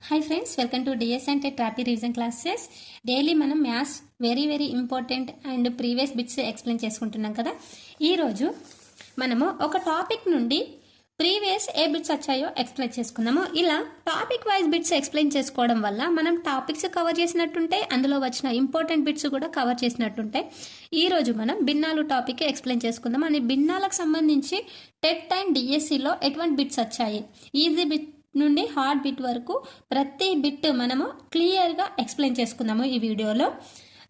Hi friends, welcome to DS and ట్రాపీ revision classes. Daily మనం maths very important and previous bits explain చేసుకుంటున్నాం కదా. ఈరోజు మనము ఒక టాపిక్ నుండి ప్రీవియస్ ఏ బిట్స్ వచ్చాయో ఎక్స్ప్లెయిన్ చేసుకుందాము. ఇలా టాపిక్ వైజ్ బిట్స్ ఎక్స్ప్లెయిన్ చేసుకోవడం వల్ల మనం టాపిక్స్ కవర్ చేసినట్టుంటాయి, అందులో వచ్చిన ఇంపార్టెంట్ బిట్స్ కూడా కవర్ చేసినట్టుంటాయి. ఈరోజు మనం భిన్నాలు టాపిక్ ఎక్స్ప్లెయిన్ చేసుకుందాం. అని భిన్నాలకు సంబంధించి టెట్ అండ్ డిఎస్సిలో ఎటువంటి బిట్స్ వచ్చాయి, ఈజీ బిట్ నుండి హార్డ్ బిట్ వరకు ప్రతి బిట్ మనము క్లియర్గా ఎక్స్ప్లెయిన్ చేసుకుందాము ఈ వీడియోలో.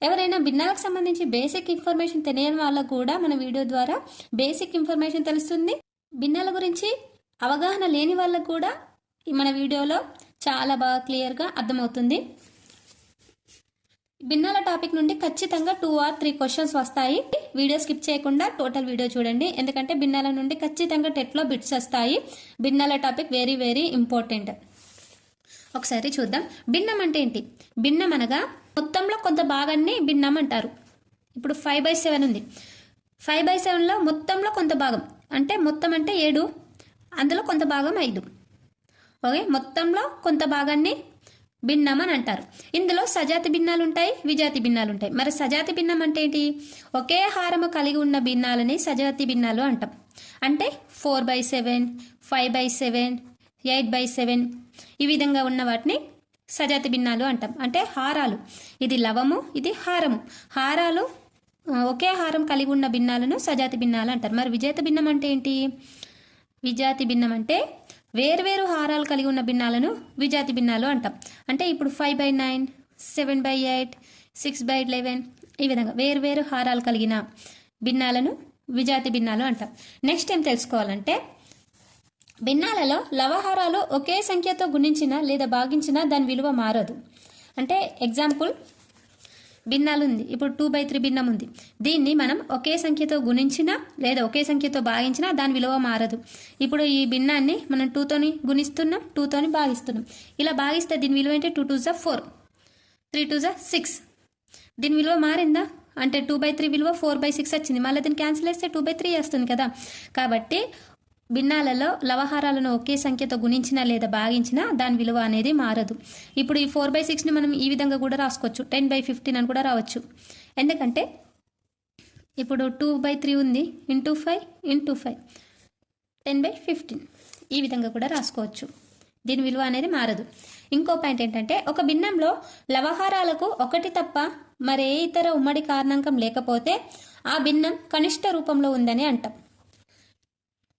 ఎవరైనా భిన్నాలకు సంబంధించి బేసిక్ ఇన్ఫర్మేషన్ తెలియని వాళ్ళకు కూడా మన వీడియో ద్వారా బేసిక్ ఇన్ఫర్మేషన్ తెలుస్తుంది. భిన్నాల గురించి అవగాహన లేని వాళ్ళకు కూడా మన వీడియోలో చాలా బాగా క్లియర్గా అర్థమవుతుంది. భిన్నాల టాపిక్ నుండి ఖచ్చితంగా 2 or 3 క్వశ్చన్స్ వస్తాయి. వీడియో స్కిప్ చేయకుండా టోటల్ వీడియో చూడండి, ఎందుకంటే భిన్నాల నుండి ఖచ్చితంగా టెట్లో బిట్స్ వస్తాయి. భిన్నాల టాపిక్ వెరీ ఇంపార్టెంట్. ఒకసారి చూద్దాం. భిన్నం అంటే ఏంటి? భిన్నం అనగా మొత్తంలో కొంత భాగాన్ని భిన్నం అంటారు. ఇప్పుడు 5/7 ఉంది. 5/7లో మొత్తంలో కొంత భాగం అంటే మొత్తం అంటే 7, అందులో కొంత భాగం 5. ఓకే, మొత్తంలో కొంత భాగాన్ని భిన్నం అని అంటారు. ఇందులో సజాతి భిన్నాలు ఉంటాయి, విజాతి భిన్నాలు ఉంటాయి. మరి సజాతి భిన్నం అంటే ఏంటి? ఒకే హారము కలిగి ఉన్న భిన్నాలని సజాతి భిన్నాలు అంటాం. అంటే 4/7, 5/7, 8/7 ఈ విధంగా ఉన్న వాటిని సజాతి భిన్నాలు అంటాం. అంటే హారాలు, ఇది లవము, ఇది హారము. హారాలు ఒకే హారం కలిగి ఉన్న భిన్నాలను సజాతి భిన్నాలు అంటారు. మరి విజాతి భిన్నం అంటే ఏంటి? విజాతి భిన్నం అంటే వేర్వేరు హారాలు కలిగి ఉన్న భిన్నాలను విజాతి భిన్నాలు అంటాం. అంటే ఇప్పుడు 5/9, 7/8, 6/11 ఈ విధంగా వేర్వేరు హారాలు కలిగిన భిన్నాలను విజాతి భిన్నాలు అంటాం. నెక్స్ట్ ఏం తెలుసుకోవాలంటే, భిన్నాలలో లవహారాలు ఒకే సంఖ్యతో గుణించిన లేదా భాగించిన దాని విలువ మారదు. అంటే ఎగ్జాంపుల్, భిన్నాలు ఉంది. ఇప్పుడు 2/3 భిన్నం ఉంది. దీన్ని మనం ఒకే సంఖ్యతో గుణించినా లేదా ఒకే సంఖ్యతో భాగించినా దాని విలువ మారదు. ఇప్పుడు ఈ భిన్నాన్ని మనం 2తోని గుణిస్తున్నాం, 2తోని భాగిస్తున్నాం. ఇలా భాగిస్తే దీని విలువ ఏంటి? 2 2 4, 3 2 6. దీని విలువ మారిందా అంటే 2/3 విలువ 4/6 వచ్చింది. మళ్ళీ దీన్ని క్యాన్సిల్ చేస్తే 2/3 వస్తుంది కదా. కాబట్టి భిన్నాలలో లవహారాలను ఒకే సంఖ్యతో గుణించినా లేదా భాగించినా దాని విలువ అనేది మారదు. ఇప్పుడు ఈ 4/6ని మనం ఈ విధంగా కూడా రాసుకోవచ్చు, 10/15 అని కూడా రావచ్చు. ఎందుకంటే ఇప్పుడు 2/3 ఉంది, ఇంటూ 5 ఇంటూ 5, 10/15 ఈ విధంగా కూడా రాసుకోవచ్చు. దీని విలువ అనేది మారదు. ఇంకో పాయింట్ ఏంటంటే, ఒక భిన్నంలో లవహారాలకు ఒకటి తప్ప మరే ఇతర ఉమ్మడి కారణాంకం లేకపోతే ఆ భిన్నం కనిష్ట రూపంలో ఉందని అంటాం.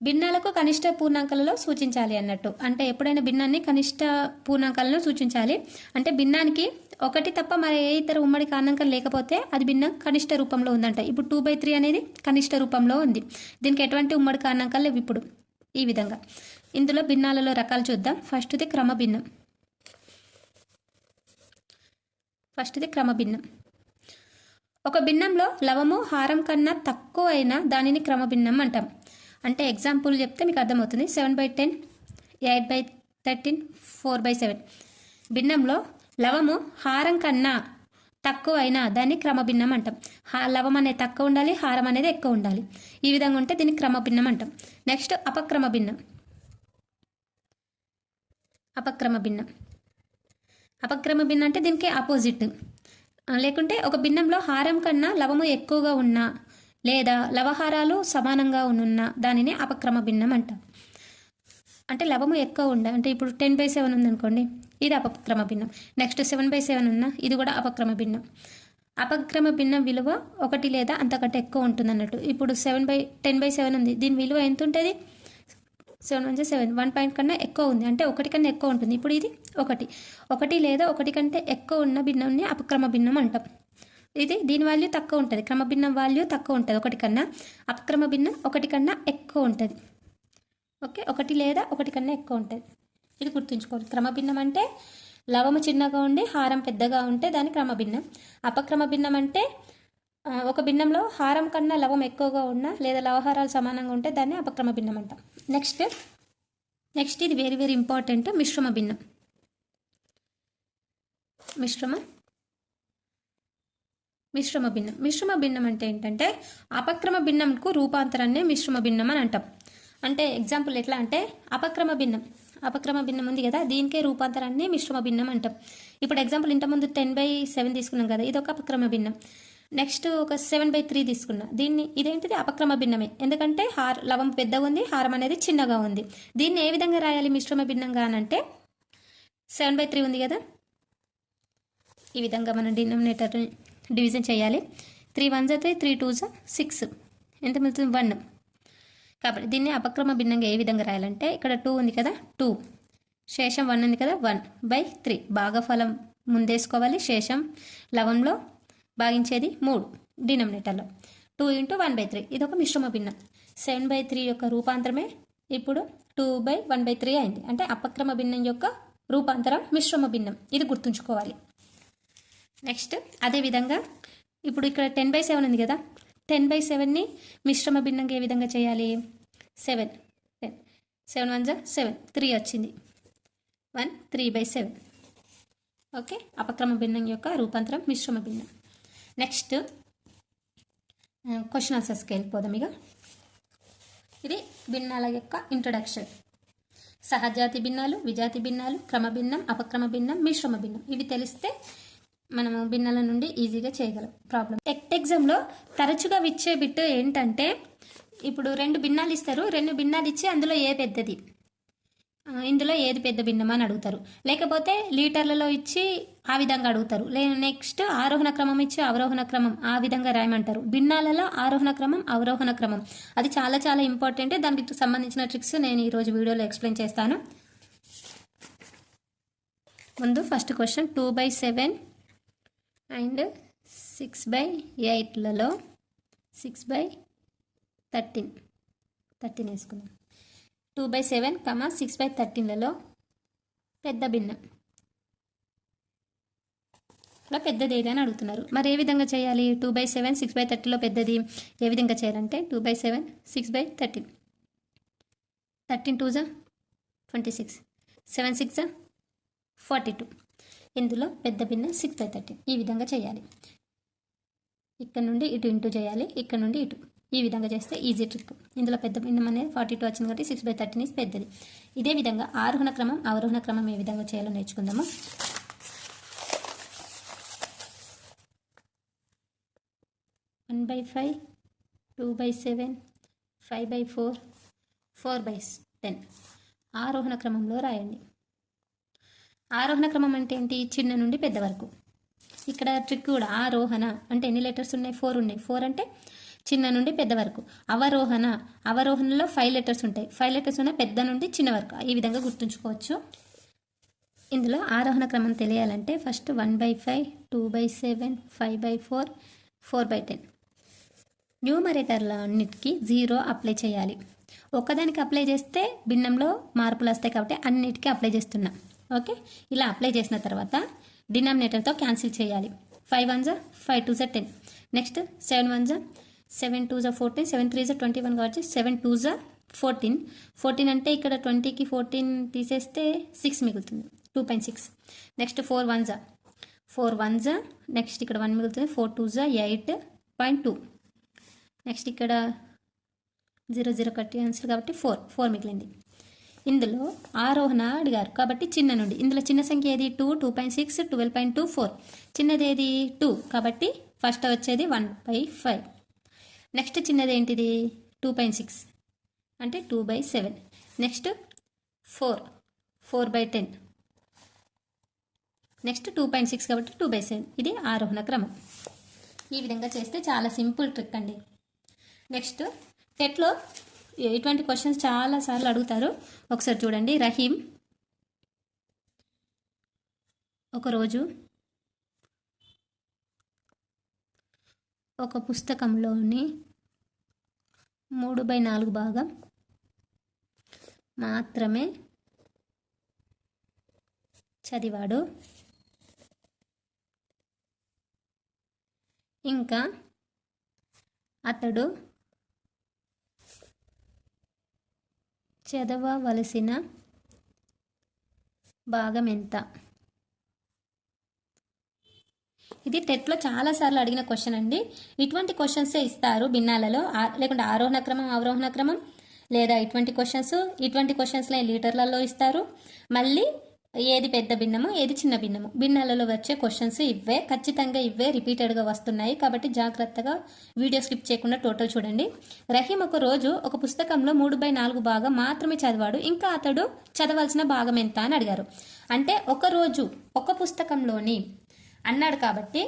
భిన్నాలకు కనిష్ట పూర్ణాంకాలలో సూచించాలి అన్నట్టు. అంటే ఎప్పుడైనా భిన్నాన్ని కనిష్ట పూర్ణాంకాలను సూచించాలి. అంటే భిన్నానికి ఒకటి తప్ప మరి ఏ ఇతర ఉమ్మడి కారణాంకం లేకపోతే అది భిన్నం కనిష్ట రూపంలో ఉందంట. ఇప్పుడు 2/3 అనేది కనిష్ట రూపంలో ఉంది. దీనికి ఎటువంటి ఉమ్మడి కారణాంకాలు లేవు. ఇప్పుడు ఈ విధంగా ఇందులో భిన్నాలలో రకాలు చూద్దాం. ఫస్ట్ది క్రమభిన్నం. ఒక భిన్నంలో లవము హారం కన్నా తక్కువ అయినా దానిని క్రమభిన్నం అంటాం. అంటే ఎగ్జాంపుల్ చెప్తే మీకు అర్థమవుతుంది. 7/10, 8/13, 4/7 భిన్నంలో లవము హారం కన్నా తక్కువ అయినా దాన్ని క్రమభిన్నం అంటాం. లవం అనేది తక్కువ ఉండాలి, హారం అనేది ఎక్కువ ఉండాలి. ఈ విధంగా ఉంటే దీన్ని క్రమభిన్నం అంటాం. నెక్స్ట్ అపక్రమ భిన్నం. అపక్రమ భిన్నం అంటే దీనికి ఆపోజిట్. లేకుంటే ఒక భిన్నంలో హారం కన్నా లవము ఎక్కువగా ఉన్నా లేదా లవహారాలు సమానంగా ఉన్న దానిని అపక్రమ భిన్నం అంటాం. అంటే లవము ఎక్కువ ఉండ, అంటే ఇప్పుడు 10/7 ఉందనుకోండి, ఇది అపక్రమ భిన్నం. నెక్స్ట్ 7/7 ఉన్నా, ఇది కూడా అపక్రమ భిన్నం. అపక్రమ భిన్నం విలువ 1 లేదా అంతకంటే ఎక్కువ ఉంటుంది అన్నట్టు. ఇప్పుడు 10/7 ఉంది, దీని విలువ ఎంత ఉంటుంది? 7 1 7, 1 పాయింట్ కన్నా ఎక్కువ ఉంది, అంటే 1 కన్నా ఎక్కువ ఉంటుంది. ఇప్పుడు ఇది 1 లేదా 1 కంటే ఎక్కువ ఉన్న భిన్నంని అపక్రమ భిన్నం అంటాం. ఇది దీని వాల్యూ తక్కువ ఉంటుంది, క్రమభిన్నం వాల్యూ తక్కువ ఉంటుంది 1 కన్నా. అపక్రమ భిన్నం 1 కన్నా ఎక్కువ ఉంటుంది. ఓకే, 1 లేదా 1 కన్నా ఎక్కువ ఉంటుంది. ఇది గుర్తుంచుకోవాలి. క్రమభిన్నం అంటే లవము చిన్నగా ఉండి హారం పెద్దగా ఉంటే దాని క్రమభిన్నం. అపక్రమ భిన్నం అంటే ఒక భిన్నంలో హారం కన్నా లవం ఎక్కువగా ఉన్నా లేదా లవహారాలు సమానంగా ఉంటే దాన్ని అపక్రమ భిన్నం అంటాం. నెక్స్ట్ ఇది వెరీ ఇంపార్టెంట్, మిశ్రమ భిన్నం. మిశ్రమ భిన్నం అంటే ఏంటంటే అపక్రమ భిన్నంకు రూపాంతరాన్ని మిశ్రమ భిన్నం అని అంటాం. అంటే ఎగ్జాంపుల్ ఎట్లా అంటే, అపక్రమ భిన్నం అపక్రమ భిన్నం ఉంది కదా, దీనికే రూపాంతరాన్ని మిశ్రమ భిన్నం అంటాం. ఇప్పుడు ఎగ్జాంపుల్ ఇంతకుముందు 10/7 తీసుకున్నాం కదా, ఇది ఒక అపక్రమ భిన్నం. నెక్స్ట్ ఒక 7/3 తీసుకున్నా, దీన్ని ఇదేంటిది అపక్రమ భిన్నమే, ఎందుకంటే లవం పెద్దగా ఉంది, హారం అనేది చిన్నగా ఉంది. దీన్ని ఏ విధంగా రాయాలి మిశ్రమ భిన్నంగా అని అంటే 7/3 ఉంది కదా, ఈ విధంగా మనం డినామినేటర్ డివిజన్ చేయాలి. 3 1s 3, 3 2s 6, ఎంత మిగులుతుంది 1. కాబట్టి దీన్ని అపక్రమ భిన్నంగా ఏ విధంగా రాయాలంటే ఇక్కడ 2 ఉంది కదా, 2 శేషం 1 ఉంది కదా, 1/3 భాగఫలం ముందేసుకోవాలి, శేషం లవంలో భాగించేది 3 డినామినేటర్లో 2 × 1/3. ఇది ఒక మిశ్రమ భిన్నం. 7/3 యొక్క రూపాంతరమే ఇప్పుడు 2/1/3 అయింది. అంటే అపక్రమ భిన్నం యొక్క రూపాంతరం మిశ్రమ భిన్నం, ఇది గుర్తుంచుకోవాలి. నెక్స్ట్ అదేవిధంగా ఇప్పుడు ఇక్కడ 10/7 ఉంది కదా, 10/7ని మిశ్రమ భిన్నంగా ఏ విధంగా చేయాలి, 7 7 1s 7, 3 వచ్చింది, 1 3/7. ఓకే, అపక్రమ భిన్నం యొక్క రూపాంతరం మిశ్రమ భిన్నం. నెక్స్ట్ క్వశ్చన్ ఆన్సర్స్కి వెళ్ళిపోదాం. ఇక ఇది భిన్నాల యొక్క ఇంట్రడక్షన్. సహజాతి భిన్నాలు, విజాతి భిన్నాలు, క్రమ భిన్నం, అపక్రమ భిన్నం, మిశ్రమ భిన్నం, ఇవి తెలిస్తే మనము భిన్నాల నుండి ఈజీగా చేయగలం ప్రాబ్లం. ఎగ్జామ్లో తరచుగా ఇచ్చే బిట్ ఏంటంటే, ఇప్పుడు 2 భిన్నాలు ఇస్తారు, 2 భిన్నాలు ఇచ్చి అందులో ఏ పెద్దది, ఇందులో ఏది పెద్ద భిన్నం అని అడుగుతారు. లేకపోతే లీటర్లలో ఇచ్చి ఆ విధంగా అడుగుతారు. నెక్స్ట్ ఆరోహణ క్రమం ఇచ్చి అవరోహణ క్రమం ఆ విధంగా రాయమంటారు. భిన్నాలలో ఆరోహణ క్రమం, అవరోహణ క్రమం అది చాలా చాలా ఇంపార్టెంట్. దానికి సంబంధించిన ట్రిక్స్ నేను ఈరోజు వీడియోలో ఎక్స్ప్లెయిన్ చేస్తాను. ముందు ఫస్ట్ క్వశ్చన్ 2/7 అండ్ 6/8లలో 6/13 వేసుకున్నాం. 2/7, 6/13లలో పెద్ద భిన్నం అలా పెద్దది ఏది అని అడుగుతున్నారు. మరి ఏ విధంగా చేయాలి? 2/7 6/30లో పెద్దది ఏ విధంగా చేయాలంటే 2/7 6/13, 13 2s 26, 7 6 42. ఇందులో పెద్ద భిన్నం 6/13. ఈ విధంగా చేయాలి. ఇక్కడ నుండి ఇటు ఇంటూ చేయాలి, ఇక్కడ నుండి ఇటు, ఈ విధంగా చేస్తే ఈజీ ట్రిక్. ఇందులో పెద్ద భిన్నం అనేది 42 వచ్చింది కాబట్టి 6/13 ఇస్ పెద్దది. ఇదే విధంగా ఆరోహణ క్రమం, అవరోహణ క్రమం ఏ విధంగా చేయాలో నేర్చుకుందాము. 1/5, 2/7, 5/4, 4/10 ఆరోహణ క్రమంలో రాయండి. ఆరోహణ క్రమం అంటే ఏంటి? చిన్న నుండి పెద్ద వరకు. ఇక్కడ ట్రిక్ కూడా ఆరోహణ అంటే ఎన్ని లెటర్స్ ఉన్నాయి? 4 ఉన్నాయి. 4 అంటే చిన్న నుండి పెద్ద వరకు. అవరోహణలో 5 లెటర్స్ ఉంటాయి. 5 లెటర్స్ ఉన్న పెద్ద నుండి చిన్న వరకు. ఈ విధంగా గుర్తుంచుకోవచ్చు. ఇందులో ఆరోహణ క్రమం తెలియాలంటే ఫస్ట్ 1/5, 2/7, 5/4, 4/10 న్యూమరేటర్ల అన్నిటికీ 0 అప్లై చేయాలి. ఒక్కదానికి అప్లై చేస్తే భిన్నంలో మార్పులు వస్తాయి కాబట్టి అన్నిటికీ అప్లై చేస్తున్నా. ఓకే, ఇలా అప్లై చేసిన తర్వాత డినామినేటర్తో క్యాన్సిల్ చేయాలి. 5 1s 5 2s 10, next 7 1s 7 2s 14, 7 3s 21 కాబట్టి 7 2s 14. 14 అంటే ఇక్కడ 20కి 14 తీసేస్తే 6 మిగులుతుంది, 2.6. నెక్స్ట్ 4 1s, నెక్స్ట్ ఇక్కడ 1 మిగులుతుంది, 4 2s 8.2. నెక్స్ట్ ఇక్కడ 0 0 కట్టి ఆన్సర్ కాబట్టి 4 మిగిలింది. ఇందులో ఆరోహణ అడిగారు కాబట్టి చిన్న నుండి, ఇందులో చిన్న సంఖ్య ఏది? 2, 2.6, 12.2, 4. చిన్నది ఏది? 2 కాబట్టి ఫస్ట్ వచ్చేది 1/5. నెక్స్ట్ చిన్నది ఏంటిది? 2.6 అంటే 2/7. నెక్స్ట్ 4/10. నెక్స్ట్ 2.6 కాబట్టి 2/7. ఇది ఆరోహణ క్రమం. ఈ విధంగా చేస్తే చాలా సింపుల్ ట్రిక్ అండి. నెక్స్ట్ టెట్లో ఇటువంటి క్వశ్చన్స్ చాలాసార్లు అడుగుతారు. ఒకసారి చూడండి. రహీం ఒకరోజు ఒక పుస్తకంలోని 3/4 భాగం మాత్రమే చదివాడు. ఇంకా అతడు చదవవలసిన భాగం ఎంత? ఇది టెట్లో చాలాసార్లు అడిగిన క్వశ్చన్ అండి. ఇటువంటి క్వశ్చన్సే ఇస్తారు భిన్నాలలో, లేకుంటే ఆరోహణ క్రమం, అవరోహణ క్రమం, లేదా ఇటువంటి క్వశ్చన్స్లో లీటర్లలో ఇస్తారు. మళ్ళీ ఏది పెద్ద భిన్నము ఏది చిన్న భిన్నము, భిన్నాలలో వచ్చే క్వశ్చన్స్ ఇవే, ఖచ్చితంగా ఇవే రిపీటెడ్గా వస్తున్నాయి. కాబట్టి జాగ్రత్తగా వీడియో స్కిప్ చేయకుండా టోటల్ చూడండి. రహీం ఒక రోజు ఒక పుస్తకంలో 3/4 భాగం మాత్రమే చదివాడు, ఇంకా అతడు చదవాల్సిన భాగం ఎంత అని అడిగారు. అంటే ఒక రోజు ఒక పుస్తకంలోని అన్నాడు కాబట్టి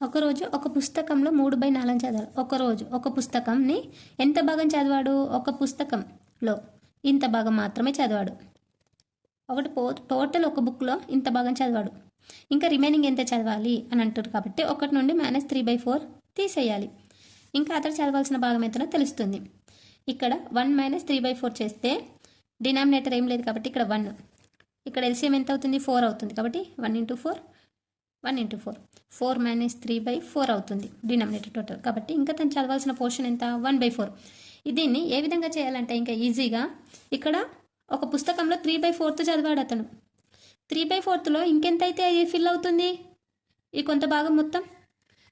ఒకరోజు ఒక పుస్తకంలో 3/4 చదవాలి. ఒకరోజు ఒక పుస్తకంని ఎంత భాగం చదివాడు? ఒక పుస్తకంలో ఇంత భాగం మాత్రమే చదివాడు. టోటల్ ఒక బుక్లో ఇంత భాగం చదివాడు, ఇంకా రిమైనింగ్ ఎంత చదవాలి అని అంటారు. కాబట్టి 1 నుండి -3/4 తీసేయాలి. ఇంకా అతడు చదవాల్సిన భాగం ఎంతనో తెలుస్తుంది. ఇక్కడ 1 - 3/4 చేస్తే డినామినేటర్ ఏం లేదు కాబట్టి ఇక్కడ 1, ఇక్కడ ఎల్సిఎం ఎంత అవుతుంది? 4 అవుతుంది. కాబట్టి 1 × 4 1 × 4 4 - 3/4 అవుతుంది డినామినేటర్ టోటల్. కాబట్టి ఇంకా తను చదవాల్సిన పోర్షన్ ఎంత? 1/4. దీన్ని ఏ విధంగా చేయాలంటే ఇంకా ఈజీగా, ఇక్కడ ఒక పుస్తకంలో 3/4 చదివాడు అతను. 3/4లో ఇంకెంత అయితే ఫిల్ అవుతుంది? ఈ కొంత భాగం మొత్తం.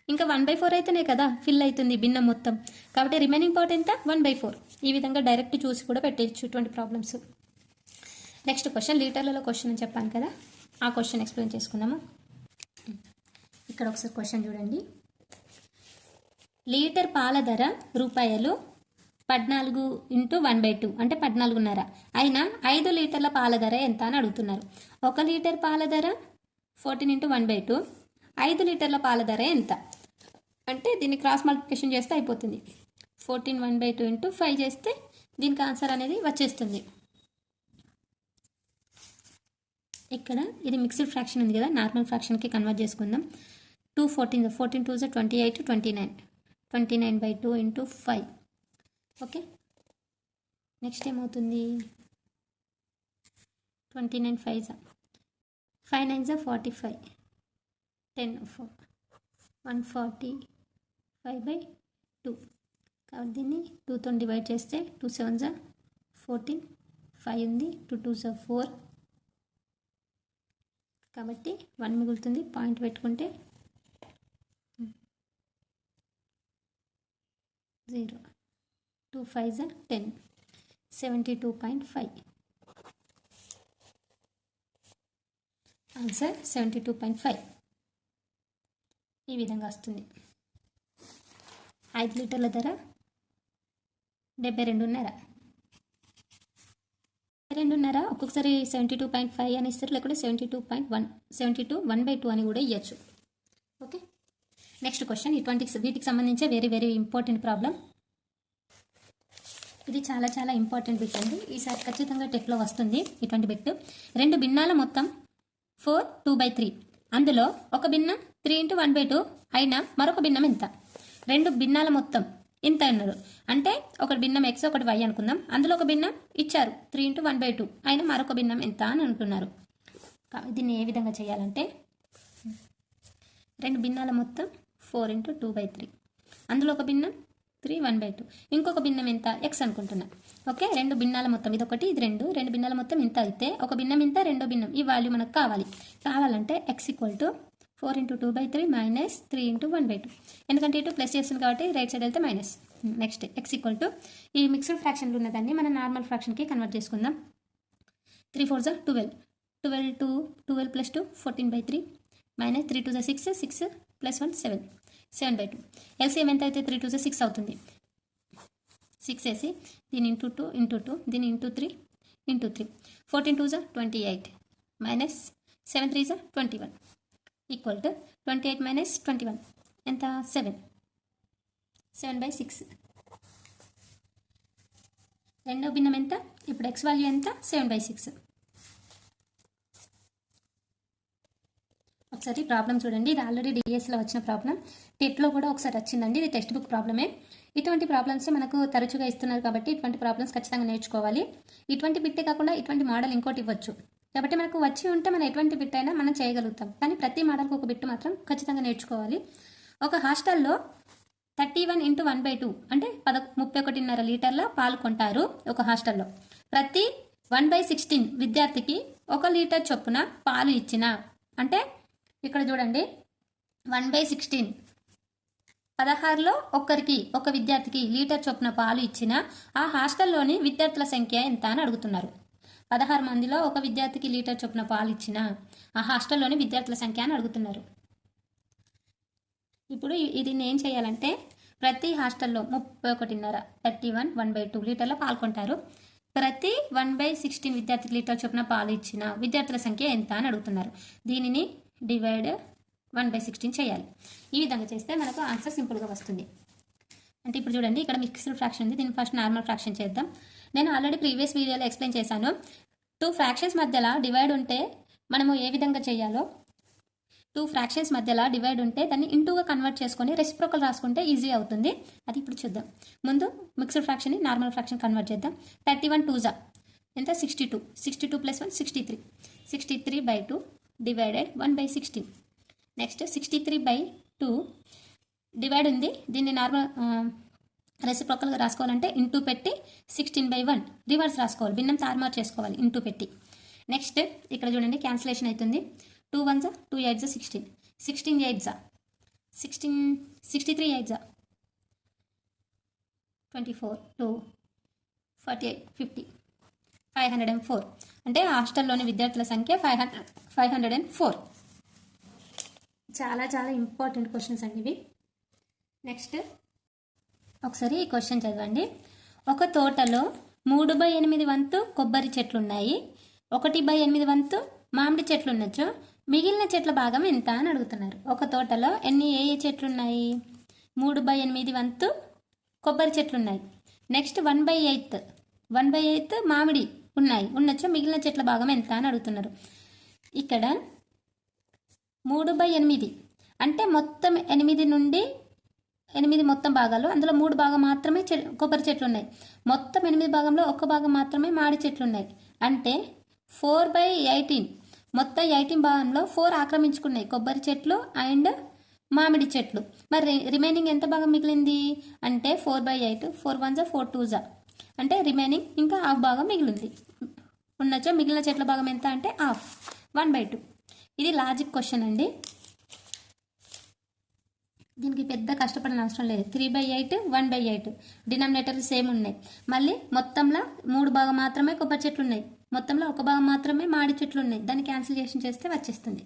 ఇంకా 1/4 అయితేనే కదా ఫిల్ అవుతుంది భిన్నం మొత్తం. కాబట్టి రిమైనింగ్ పార్ట్ ఎంత? 1/4. ఈ విధంగా డైరెక్ట్ చూసి కూడా పెట్టేయచ్చు ఇటువంటి ప్రాబ్లమ్స్. నెక్స్ట్ క్వశ్చన్, లీటర్లలో క్వశ్చన్ అని చెప్పాను కదా, ఆ క్వశ్చన్ ఎక్స్ప్లెయిన్ చేసుకుందాము. ఇక్కడ ఒకసారి క్వశ్చన్ చూడండి. లీటర్ పాల ధర రూపాయలు 14 × 1/2 అంటే 14.5 అయినా 5 లీటర్ల పాల ధర ఎంత అని అడుగుతున్నారు. 1 లీటర్ పాల ధర 14 × 1/2, 5 లీటర్ల పాల ధర ఎంత అంటే దీన్ని క్రాస్ మల్టిప్లికేషన్ చేస్తే అయిపోతుంది. 14 1/2 × 5 చేస్తే దీనికి ఆన్సర్ అనేది వచ్చేస్తుంది. ఇక్కడ ఇది మిక్స్డ్ ఫ్రాక్షన్ ఉంది కదా, నార్మల్ ఫ్రాక్షన్కి కన్వర్ట్ చేసుకుందాం. 2 14 14 2 28 29 29/2 × 5. ఓకే, నెక్స్ట్ ఏమవుతుంది? 29 5 5 9 45 10 4 145/2. కాబట్టి దీన్ని 2తో డివైడ్ చేస్తే 2 7 14 5 ఉంది, 2 2 4 కాబట్టి 1 మిగులుతుంది. పాయింట్ పెట్టుకుంటే 0 2 5 10 72.5. ఆన్సర్ 72.5 ఈ విధంగా వస్తుంది. 5 లీటర్ల ధర 72.5. 72.5 ఒక్కొక్కసారి 72.5 అని ఇస్తారు, లేకపోతే 72.1 72 1/2 అని కూడా ఇవ్వచ్చు. ఓకే, నెక్స్ట్ క్వశ్చన్, వీటికి సంబంధించి వెరీ ఇంపార్టెంట్ ప్రాబ్లం. ఇది చాలా ఇంపార్టెంట్ బిట్ అండి. ఈసారి ఖచ్చితంగా టెక్లో వస్తుంది ఇటువంటి బిట్. 2 భిన్నాల మొత్తం 4 2/3, అందులో ఒక భిన్నం 3 × 1/2 అయినా మరొక భిన్నం ఎంత? 2 భిన్నాల మొత్తం ఇంత అన్నారు అంటే ఒకటి భిన్నం x ఒకటి y అనుకుందాం. అందులో ఒక భిన్నం ఇచ్చారు 3 × 1/2 అయినా మరొక భిన్నం ఎంత అని అంటున్నారు. దీన్ని ఏ విధంగా చేయాలంటే 2 భిన్నాల మొత్తం 4 × 2/3, అందులో ఒక భిన్నం 3 1/2, ఇంకొక భిన్నం ఎంత? x అనుకుంటున్నా. ఓకే, 2 భిన్నాల మొత్తం ఇదొకటి ఇది 2 భిన్నాల మొత్తం ఇంత అయితే ఒక భిన్నం ఇంత, రెండో భిన్నం, ఈ వాల్యూ మనకు కావాలంటే x = 4 × 2/3 - 3 × 1/2. ఎందుకంటే ఇటు ప్లస్ చేస్తుంది కాబట్టి రైట్ సైడ్ వెళ్తే మైనస్. నెక్స్ట్ x = ఈ మిక్స్డ్ ఫ్రాక్షన్లు ఉన్నదాన్ని మనం నార్మల్ ఫ్రాక్షన్కి కన్వర్ట్ చేసుకుందాం. 3 4 12 12 2 12 + 2 14/3 - 3 2 6 6 + 1 7 7/2. ఎల్సిఎం ఎంత అయితే 3 2 6 అవుతుంది. 6 వేసి దీని × 2 × 2 దీని × 3 × 3 14 2 28 - 7 3 21 = 28 - 21 ఎంత? 7 7/6. రెండో భిన్నం ఎంత? ఇప్పుడు x వాల్యూ ఎంత? 7/6. ఒకసారి ప్రాబ్లం చూడండి. ఇది ఆల్రెడీ డిఎస్లో వచ్చిన ప్రాబ్లం, టెట్లో కూడా ఒకసారి వచ్చిందండి. ఇది టెక్స్ట్ బుక్ ప్రాబ్లమే. ఇటువంటి ప్రాబ్లమ్స్ మనకు తరచుగా ఇస్తున్నారు కాబట్టి ఇటువంటి ప్రాబ్లమ్స్ ఖచ్చితంగా నేర్చుకోవాలి. ఇటువంటి బిట్టే కాకుండా ఇటువంటి మోడల్ ఇంకోటి ఇవ్వచ్చు. కాబట్టి మనకు వచ్చి ఉంటే మనం ఎటువంటి బిట్ అయినా మనం చేయగలుగుతాం. కానీ ప్రతి మోడల్కి ఒక బిట్ మాత్రం ఖచ్చితంగా నేర్చుకోవాలి. ఒక హాస్టల్లో 31 × 1/2 అంటే 31.5 లీటర్ల పాలు కొంటారు ఒక హాస్టల్లో. ప్రతి 1/16 విద్యార్థికి 1 లీటర్ చొప్పున పాలు ఇచ్చిన, అంటే ఇక్కడ చూడండి 1/16 16లో ఒక విద్యార్థికి లీటర్ చొప్పున పాలు ఇచ్చిన ఆ హాస్టల్లోని విద్యార్థుల సంఖ్య ఎంత అని అడుగుతున్నారు. 16 మందిలో ఒక విద్యార్థికి లీటర్ చొప్పున పాలు ఇచ్చిన ఆ హాస్టల్లోని విద్యార్థుల సంఖ్య అని అడుగుతున్నారు. ఇప్పుడు ఇది ఏం చేయాలంటే ప్రతి హాస్టల్లో 31.5 31 1/2 లీటర్ల పాల్గొంటారు. ప్రతి 1/16 విద్యార్థికి లీటర్ చొప్పున పాలు ఇచ్చిన విద్యార్థుల సంఖ్య ఎంత అని అడుగుతున్నారు. దీనిని డివైడ్ 1/16 చేయాలి. ఈ విధంగా చేస్తే మనకు ఆన్సర్ సింపుల్గా వస్తుంది. అంటే ఇప్పుడు చూడండి, ఇక్కడ మిక్స్డ్ ఫ్రాక్షన్ ఉంది. దీన్ని ఫస్ట్ నార్మల్ ఫ్రాక్షన్ చేద్దాం. నేను ఆల్రెడీ ప్రీవియస్ వీడియోలో ఎక్స్ప్లెయిన్ చేశాను. 2 ఫ్రాక్షన్స్ మధ్యలో డివైడ్ ఉంటే మనము ఏ విధంగా చేయాలో. 2 ఫ్రాక్షన్స్ మధ్యలో డివైడ్ ఉంటే దాన్ని ఇంటూగా కన్వర్ట్ చేసుకొని రెసిప్రోకల్ రాసుకుంటే ఈజీ అవుతుంది. అది ఇప్పుడు చూద్దాం. ముందు మిక్స్డ్ ఫ్రాక్షన్ని నార్మల్ ఫ్రాక్షన్ కన్వర్ట్ చేద్దాం. 31 2 ఎంత 62. 62 + 1 63. 63/2 డివైడెడ్ 1/16. నెక్స్ట్ 63/2 డివైడ్ ఉంది. దీన్ని నార్మల్ రెసిప్రోకల్గా రాసుకోవాలంటే ఇంటూ పెట్టి 16/1 రివర్స్ రాసుకోవాలి. భిన్నం తారుమారు చేసుకోవాలి ఇంటూ పెట్టి. నెక్స్ట్ ఇక్కడ చూడండి క్యాన్సిలేషన్ అవుతుంది. 2 1 2 8 16. 16 8 16 63 8 24 2 48 50 504. అంటే హాస్టల్లోని విద్యార్థుల సంఖ్య 504. చాలా చాలా ఇంపార్టెంట్ క్వశ్చన్స్ అండి ఇవి. నెక్స్ట్ ఒకసారి ఈ క్వశ్చన్ చదవండి. ఒక తోటలో 3/8 వంతు కొబ్బరి చెట్లు ఉన్నాయి, 1/8 వంతు మామిడి చెట్లు ఉండొచ్చు, మిగిలిన చెట్ల భాగం ఎంత అని అడుగుతున్నారు. ఒక తోటలో ఏ చెట్లు ఉన్నాయి? 3/8 వంతు కొబ్బరి చెట్లు ఉన్నాయి. నెక్స్ట్ 1/8 మామిడి ఉండొచ్చు, మిగిలిన చెట్ల భాగం ఎంత అని అడుగుతున్నారు. ఇక్కడ 3/8 అంటే మొత్తం 8 నుండి 8 మొత్తం భాగాలు, అందులో 3 భాగం మాత్రమే కొబ్బరి చెట్లు ఉన్నాయి. మొత్తం 8 భాగంలో 1 భాగం మాత్రమే మామిడి చెట్లు ఉన్నాయి. అంటే 4/18 మొత్తం 18 భాగంలో 4 ఆక్రమించుకున్నాయి కొబ్బరి చెట్లు అండ్ మామిడి చెట్లు. మరి రిమైనింగ్ ఎంత భాగం మిగిలింది అంటే 4/8 4 1 4 2 అంటే రిమైనింగ్ ఇంకా హాఫ్ భాగం మిగిలింది ఉండొచ్చు. మిగిలిన చెట్ల భాగం ఎంత అంటే హాఫ్ 1/2. ఇది లాజిక్ క్వశ్చన్ అండి. దీనికి పెద్ద కష్టపడిన అవసరం లేదు. 3/8 1/8 డినామినేటర్లు సేమ్ ఉన్నాయి. మళ్ళీ మొత్తంలో 3 భాగం మాత్రమే కొబ్బరి చెట్లు ఉన్నాయి, మొత్తంలో 1 భాగం మాత్రమే మామిడి చెట్లు ఉన్నాయి. దాన్ని క్యాన్సిలేషన్ చేస్తే వచ్చేస్తుంది.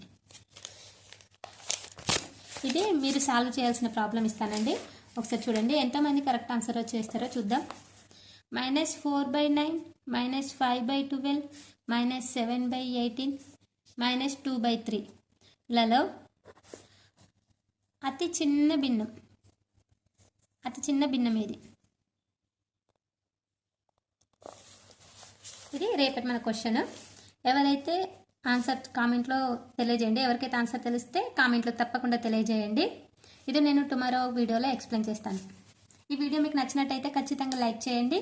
ఇది మీరు సాల్వ్ చేయాల్సిన ప్రాబ్లం ఇస్తానండి. ఒకసారి చూడండి ఎంతమంది కరెక్ట్ ఆన్సర్ చేస్తారో చూద్దాం. -4/9 -5/12 -7/18 -2/3 లలో అతి చిన్న భిన్నం ఇది రేపటి మన క్వశ్చన్. ఎవరైతే ఆన్సర్ కామెంట్లో తెలియజేయండి. ఎవరికైతే ఆన్సర్ తెలిస్తే కామెంట్లో తప్పకుండా తెలియజేయండి. ఇది నేను టుమారో వీడియోలో ఎక్స్ప్లెయిన్ చేస్తాను. ఈ వీడియో మీకు నచ్చినట్టయితే ఖచ్చితంగా లైక్ చేయండి.